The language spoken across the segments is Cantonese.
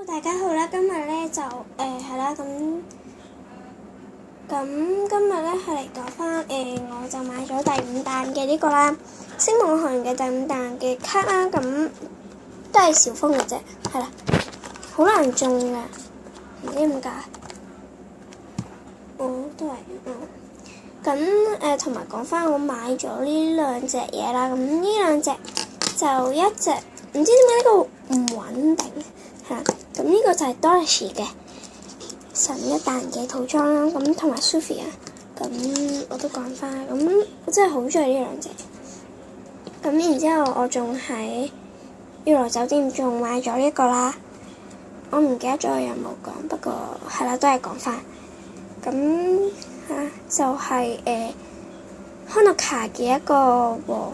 大家好啦，今日咧就係啦，咁今日咧係嚟講翻我就買咗第五彈嘅呢個啦，星夢學園嘅第五彈嘅卡啦，咁都係小風嘅啫，係啦，好難中㗎，唔知點解，都係咁同埋講翻我買咗呢兩隻嘢啦，咁呢兩隻就一隻唔知點解呢個唔穩定，係啦。咁呢個就係 Dorothy 嘅神一彈嘅套裝啦，咁同埋 Sophia， 咁我都講翻，咁我真係好中意呢兩隻。咁然之後我仲喺悦來酒店仲買咗呢個啦，我唔記得咗我有冇講，不過係啦，都係講翻。咁就係康諾卡嘅一個和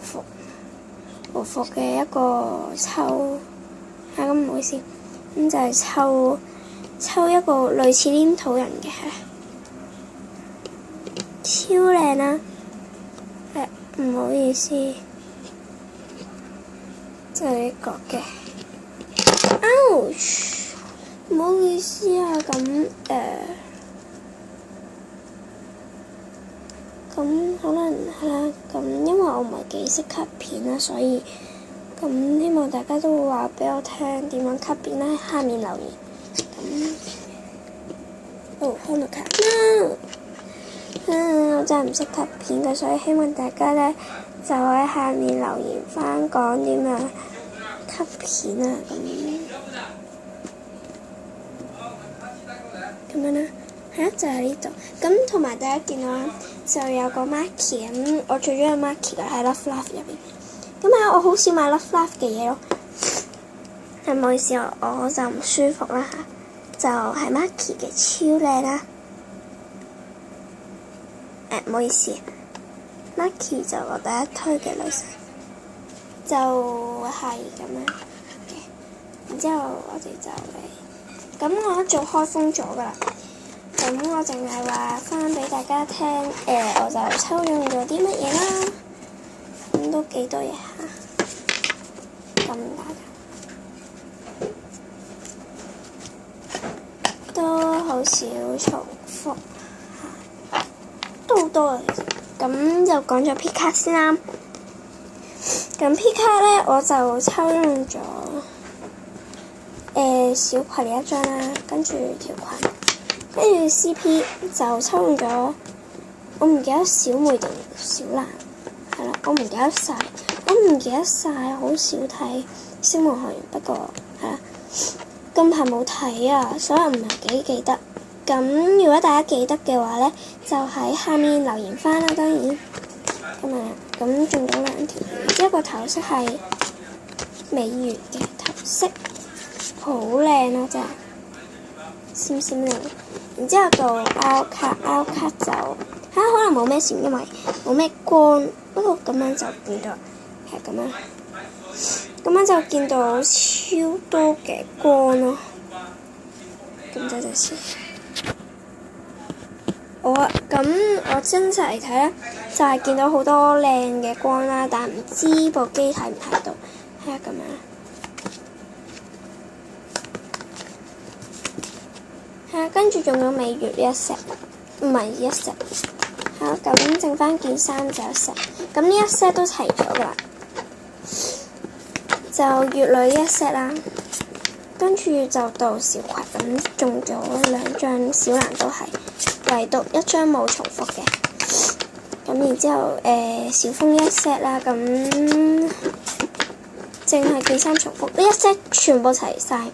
服嘅一個抽，咁唔好意思。咁就係抽一個類似黏土人嘅，超靚啦！唔好意思，就係呢個嘅。ouch！ 唔好意思啊，咁可能係啦，咁因為我唔係幾識吸片啦，所以咁希望大家都會話俾我聽點樣吸片啦，喺下面留言。康諾卡我真係唔識吸片嘅，所以希望大家咧就喺下面留言翻講點樣吸片啊，咁樣啦，就喺呢度。咁同埋大家見到啦，就有個 Marky 咁，我最中意 Marky 嘅喺 Love Life 入邊。咁我好少買 Love Life 嘅嘢咯，唔好意思，我就唔舒服啦就係 Marky 嘅超靚啦。唔好意思 ，Marky 就我第一推嘅女神，就係咁樣嘅。然之後我哋就嚟，咁我一早開封咗㗎啦。咁我淨係話翻俾大家聽，我就抽中咗啲乜嘢啦。咁都幾多嘢咁大㗎，都好少重複都好多其實。咁就講咗 P 卡先啦。咁 P 卡咧，我就抽中咗小葵一張啦，跟住條裙，跟住 CP 就抽中咗，我唔記得小梅定小蘭，係啦，我唔記得晒，好少睇星夢學園，不過係啦，近排冇睇啊，所以唔係幾記得。咁如果大家記得嘅話咧，就喺下面留言翻啦，當然。咁中咗兩條，一個頭飾係美月嘅頭飾，好靚咯，真係閃閃亮。然之後到 out 卡就可能冇咩閃，因為冇咩光，不過咁樣就見到係咁樣就見到超多嘅光咯。咁就先。咁我真實嚟睇咧，就係見到好多靚嘅光啦，但唔知部機睇唔睇到，咁樣。跟住仲有美月呢一 set，唔係一 set。咁剩翻件衫就一 set，咁呢一 set 都齊咗噶啦，就月女一 set 啦。跟住就到小葵，咁中咗兩張，小蘭都係。唯獨一張冇重複嘅，咁然之後小風一 set 啦，咁淨係件衫重複，呢一 set 全部齊晒，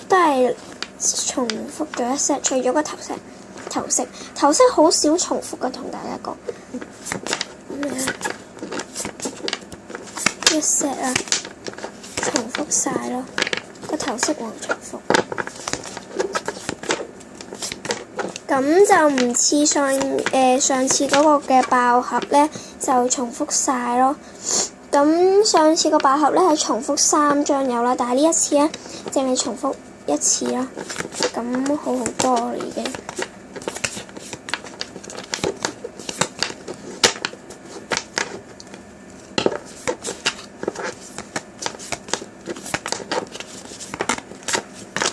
都係重複咗一 set，除咗個頭飾好少重複嘅，同大家講，一 set 啦，重複晒咯，個頭飾冇重複。咁就唔似上次嗰個嘅爆盒咧，就重複晒咯。咁上次個爆盒咧係重複3張有啦，但係呢一次咧淨係重複1次啦。咁好多啦已經。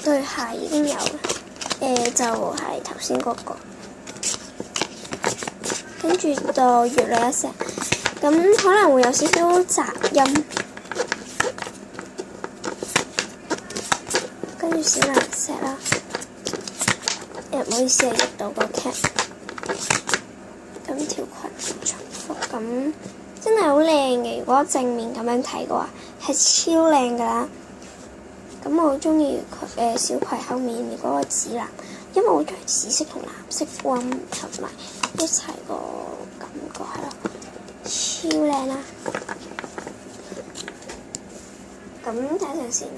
對鞋已經有啦，就係頭先嗰個，跟住到越嚟一石，咁可能會有少少雜音，跟住小藍石啦，唔好意思啊，入到個 cap， 咁條裙重複，咁真係好靚嘅。如果正面咁樣睇嘅話，係超靚㗎啦。咁我好中意佢小葵後面嗰個紫藍，因為我中意紫色同藍色混合埋一齊個感覺係咯，超靚啦！咁睇陣先。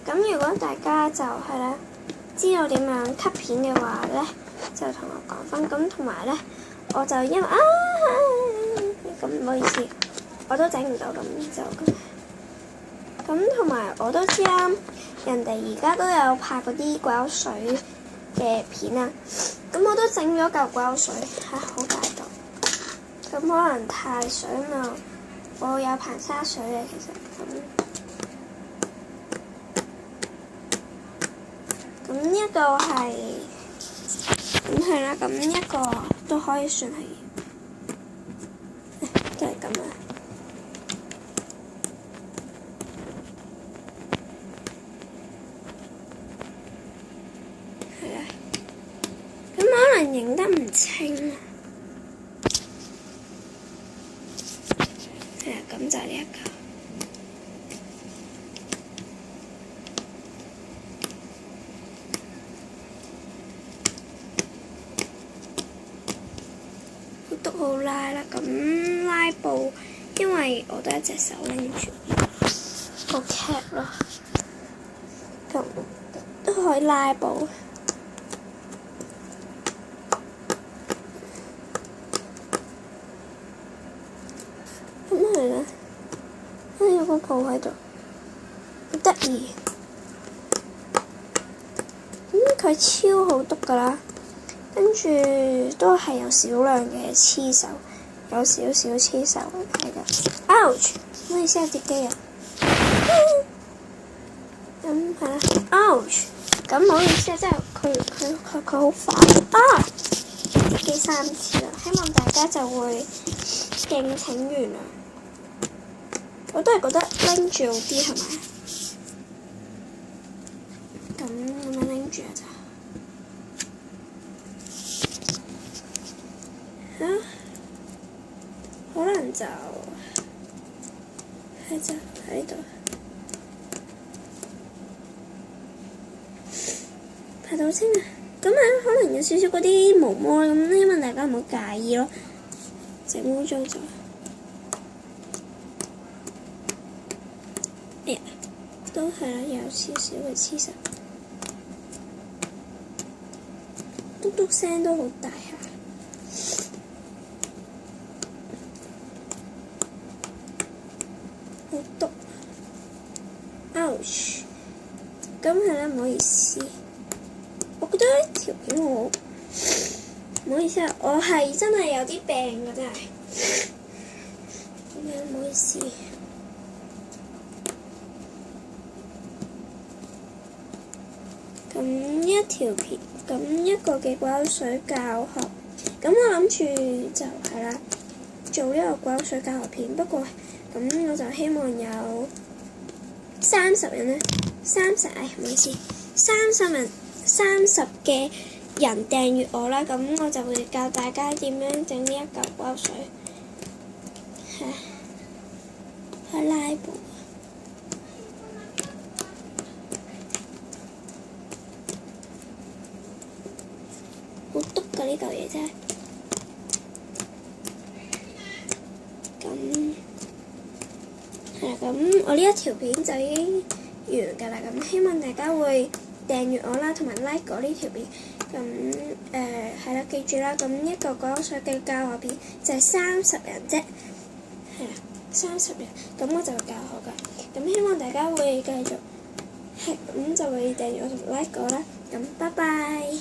咁如果大家就係咧知道點樣 cut 片嘅話咧，就同我講返。咁同埋咧，我就因為咁唔好意思，我都整唔到，咁就咁。咁同埋我都知啦，人哋而家都有拍嗰啲鬼口水嘅片啊，咁我都整咗嚿鬼口水，好大嚿，咁可能太水嘛，我有硼砂水嘅其實咁呢一個係咁係啦，咁一個都可以算係都係咁啊。可能影得唔清啊，係啊，咁就呢一個，都好拉啦。咁拉布，因為我都一隻手拎住個 cap 咯，咁都可以拉布。咁係啦，有個布喺度，好得意。佢超好篤㗎啦，跟住都係有少量嘅黐手，有少少黐手係㗎。Ouch！ 唔好意思啊，跌機啊。咁係啦 ，Ouch！ 咁唔好意思啊，真係佢好煩啊！跌機3次啦，希望大家就會敬請原諒。我都係覺得拎住好啲係咪？咁樣拎住啊就可能就喺度拍到清啊！咁可能有少少嗰啲毛毛咁，希望大家唔好介意咯，整污糟咗。都係啦，有少少嘅黐手，篤篤聲都好大下。好篤 ，ouch！ 咁係啦，唔好意思，我覺得呢條片唔好意思啊，我係真係有啲病㗎真係，唔好意思。咁一條片，咁一個嘅鬼口水教學，咁我諗住就係啦，做呢個鬼口水教學片。不過咁我就希望有30人咧，30，唔好意思，30嘅人訂閱我啦，咁我就會教大家點樣整呢一嚿鬼口水，去拉布。好篤㗎呢嚿嘢真係，咁係啦，咁我呢一條片就已經完㗎啦，咁希望大家會訂閱我啦，同埋 like 我呢條片，咁係啦，記住啦，咁一個鬼口水嘅教學片就係30人啫，係啦，30人，咁我就教學㗎，咁希望大家會繼續係咁就會訂閱我同 like 我啦，咁拜拜。